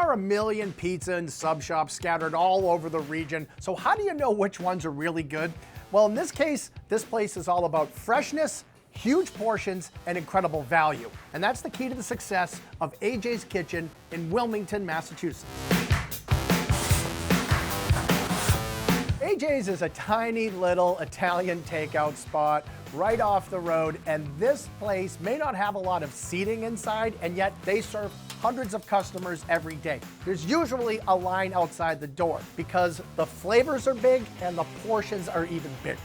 are a million pizza and sub shops scattered all over the region, so how do you know which ones are really good? Well, in this case, this place is all about freshness, huge portions, and incredible value. And that's the key to the success of AJ's Kitchen in Wilmington, Massachusetts. AJ's is a tiny little Italian takeout spot right off the road, and this place may not have a lot of seating inside, and yet they serve hundreds of customers every day. There's usually a line outside the door because the flavors are big and the portions are even bigger.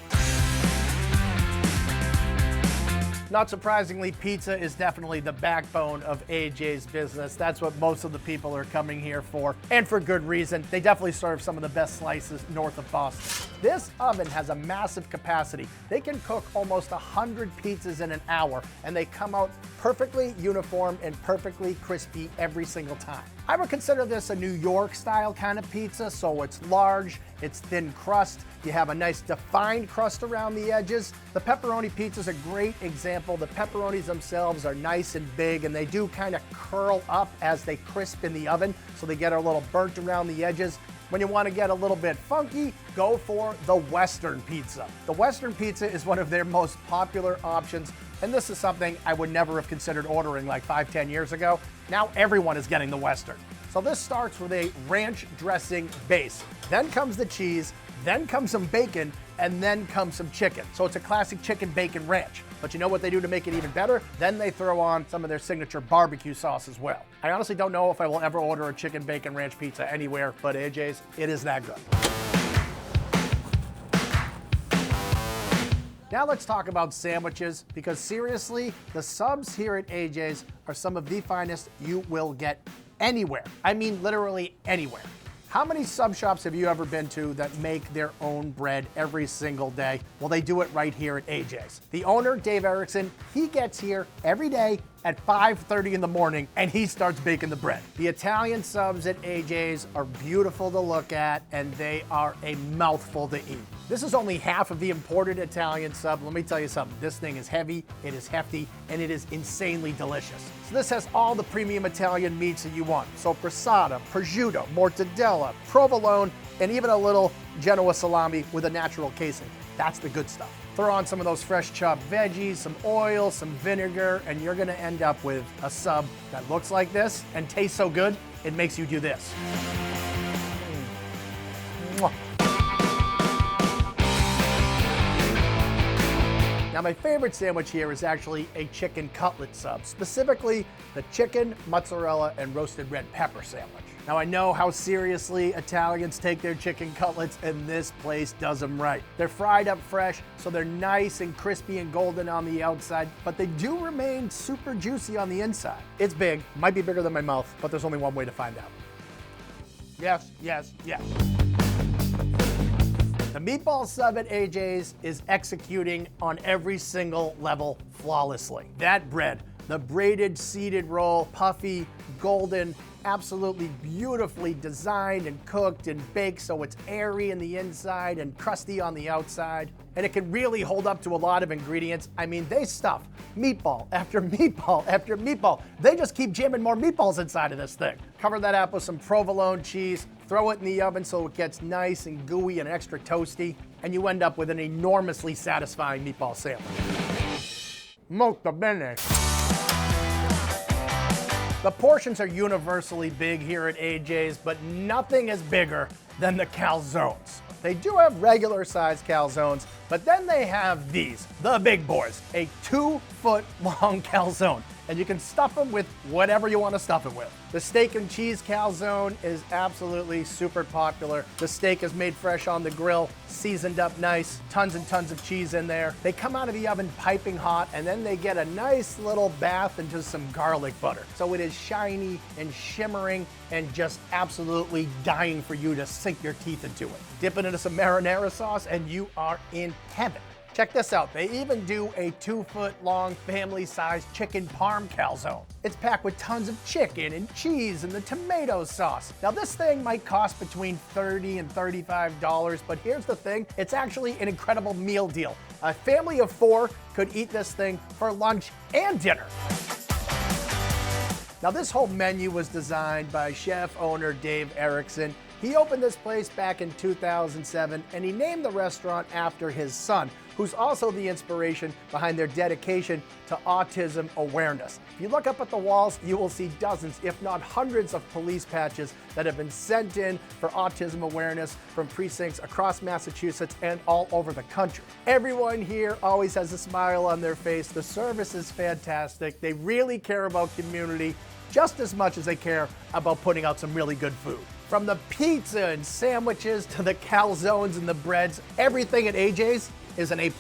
Not surprisingly, pizza is definitely the backbone of AJ's business. That's what most of the people are coming here for, and for good reason. They definitely serve some of the best slices north of Boston. This oven has a massive capacity. They can cook almost 100 pizzas in an hour, and they come out perfectly uniform and perfectly crispy every single time. I would consider this a New York style kind of pizza, so it's large, it's thin crust, you have a nice defined crust around the edges. The pepperoni pizza is a great example. The pepperonis themselves are nice and big, and they do kind of curl up as they crisp in the oven, so they get a little burnt around the edges. When you want to get a little bit funky, go for the Western pizza. The Western pizza is one of their most popular options, and this is something I would never have considered ordering like 5-10 years ago. Now everyone is getting the Western. So this starts with a ranch dressing base. Then comes the cheese, then comes some bacon, and then comes some chicken. So it's a classic chicken bacon ranch. But you know what they do to make it even better? Then they throw on some of their signature barbecue sauce as well. I honestly don't know if I will ever order a chicken bacon ranch pizza anywhere but AJ's. It is that good. Now let's talk about sandwiches, because seriously, the subs here at AJ's are some of the finest you will get anywhere. I mean literally anywhere. How many sub shops have you ever been to that make their own bread every single day? Well, they do it right here at AJ's. The owner, Dave Erickson, he gets here every day at 5:30 in the morning, and he starts baking the bread. The Italian subs at AJ's are beautiful to look at, and they are a mouthful to eat. This is only half of the imported Italian sub. Let me tell you something. This thing is heavy, it is hefty, and it is insanely delicious. So this has all the premium Italian meats that you want. So passata, prosciutto, mortadella, provolone, and even a little Genoa salami with a natural casing. That's the good stuff. Throw on some of those fresh chopped veggies, some oil, some vinegar, and you're gonna end up with a sub that looks like this and tastes so good, it makes you do this. Mwah. Now my favorite sandwich here is actually a chicken cutlet sub, specifically the chicken, mozzarella, and roasted red pepper sandwich. Now I know how seriously Italians take their chicken cutlets, and this place does them right. They're fried up fresh, so they're nice and crispy and golden on the outside, but they do remain super juicy on the inside. It's big, might be bigger than my mouth, but there's only one way to find out. Yes, yes, yes. The meatball sub at AJ's is executing on every single level flawlessly. That bread, the braided seeded roll, puffy, golden, absolutely beautifully designed and cooked and baked so it's airy in the inside and crusty on the outside. And it can really hold up to a lot of ingredients. I mean, they stuff meatball after meatball after meatball. They just keep jamming more meatballs inside of this thing. Cover that up with some provolone cheese, throw it in the oven so it gets nice and gooey and extra toasty, and you end up with an enormously satisfying meatball sandwich. Molto bene. The portions are universally big here at AJ's, but nothing is bigger than the calzones. They do have regular sized calzones, but then they have these, the big boys, a 2-foot long calzone. And you can stuff them with whatever you want to stuff it with. The steak and cheese calzone is absolutely super popular. The steak is made fresh on the grill, seasoned up nice, tons and tons of cheese in there. They come out of the oven piping hot, and then they get a nice little bath into some garlic butter. So it is shiny and shimmering and just absolutely dying for you to sink your teeth into it. Dip it into some marinara sauce and you are in heaven. Check this out, they even do a 2-foot long family-sized chicken parm calzone. It's packed with tons of chicken and cheese and the tomato sauce. Now this thing might cost between $30 and $35, but here's the thing, it's actually an incredible meal deal. A family of 4 could eat this thing for lunch and dinner. Now, this whole menu was designed by chef owner Dave Erickson. He opened this place back in 2007, and he named the restaurant after his son, who's also the inspiration behind their dedication to autism awareness. If you look up at the walls, you will see dozens, if not hundreds, of police patches that have been sent in for autism awareness from precincts across Massachusetts and all over the country. Everyone here always has a smile on their face. The service is fantastic. They really care about community just as much as they care about putting out some really good food. From the pizza and sandwiches to the calzones and the breads, everything at AJ's is an A+.